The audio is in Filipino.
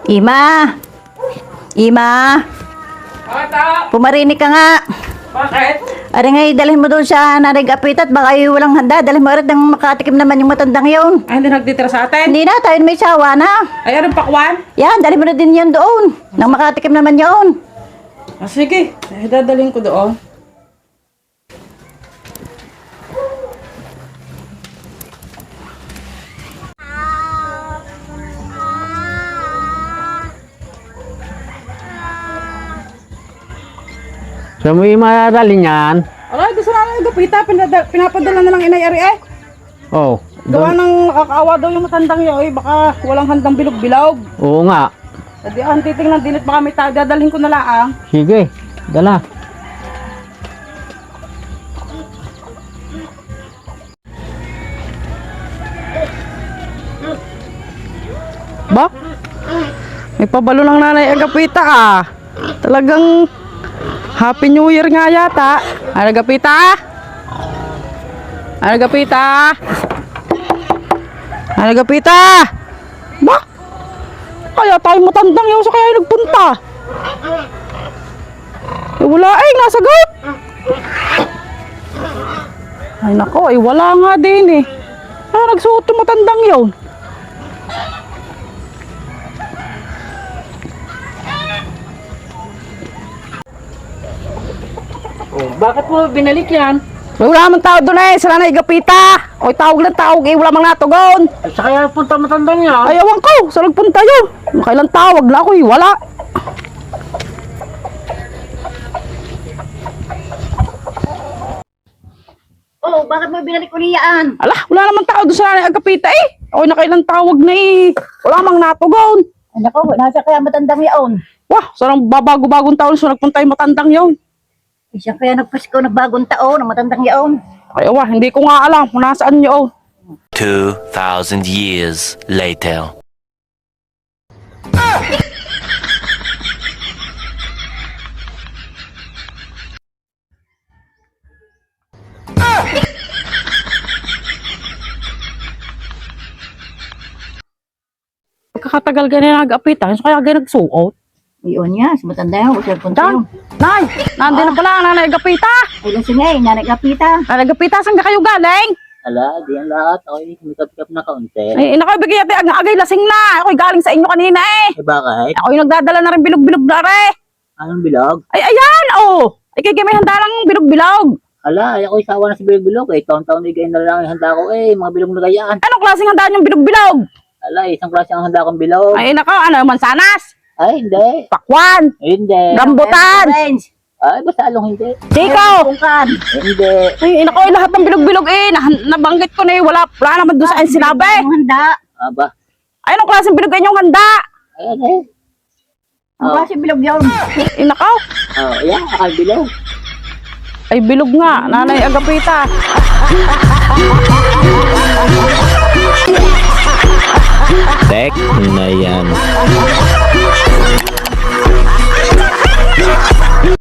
Ima! Ima! Bata! Pumarinig ka nga. Bakit? Ari nga, dalhin mo doon sa narigapit at baka walang handa. Dalhin mo rin ng makatikim naman yung matandang yun. Ay, hindi nagtitira sa atin? Hindi na, tayo may sawa na. Ay, anong pakwan? Yan, dalhin mo na din yan doon. Nang makatikim naman yun. Ah, sige. Ay, dadalhin ko doon. Saan mo yung madali niyan? Alay, gusto namin yung gapita. Pinapadala na lang inay-ari eh. Oh, Gawa ng nakakaawa daw yung matandang yun. Eh, baka walang handang bilog-bilog. oo nga. Hindi, titingnan din at baka may dadalhin ko na lang. Sige, dala. Ba? May pabalo ng nanay Agapita ah. Talagang Happy New Year nga yata. Agapita? Agapita? Agapita? Ba? Kaya tayo matandang yun sa kaya nagpunta. Eh wala ay, nasagot. Ay nako, ay wala nga din eh. Ah, nagsuot yung matandang yun. Oh, bakit mo binalik yan? May wala mang tao doon eh, sila na igapita. O tawag lang tawag eh, wala mang natugon. Ay, sa kaya punta matandang yan? Ay, ewan ko, saan nagpunta yun? Kailan tawag na ako eh, wala. Oh, bakit mo binalik ko niyaan? Ala, wala namang tao doon sa nanay agapita eh. O nakailang tawag na eh, wala mang natugon. Ay, nako, nasa kaya matandang yaon. Wah, sarang babago-bagong taon so nagpunta yung matandang yun. Ay, siya kaya nagpasko ng bagong taon, ng matandang yaon. Ay, ewan, hindi ko nga alam kung nasaan yun. 2,000 years later. Pagkakatagal ganyan nag-apita, so kaya ganyan nagsuot. Iyon niya, sa matanda yaon, siya punta Dan, yun. nay, nandun na pala ang nanay agapita. Ay, lasing eh, nanagapita. Nanay agapita, saan ka kayo galing? Ala, di yan lahat. Ako'y kumikap-kap na kaunti. Ay, nakabigay ate, agay lasing na. Ako'y galing sa inyo kanina eh. Eh, bakit? Ako'y nagdadala na rin bilog-bilog na rin. Anong bilog? Ay, ayan, oh. Ay, kaya may handa ng bilog-bilog. Ala, ay ako'y sawa na sa bilog-bilog. Eh, taon-taon igay na lang yung handa ko. Eh, mga bilog na gayaan. Anong klaseng handa yung bilog-bilog? Ala, isang klase ang handa kong bilog. Ay, nako, ano, mansanas, Ay, hindi. pakwan, Hindi. rambutan, Orange. Ay, basta along hindi. sikaw. Pungkan. Hindi. Ay, nako, lahat ng bilog-bilog eh. Nabanggit ko na eh. Wala naman doon sa akin sinabi. Ang handa. Aba. Ay, anong klaseng bilog yung handa? Ayan eh. Ang klase bilog yaon. Ay, nako. Oh, yan, akal bilog. Ay, bilog nga. Nanay agapita. Tek na yan.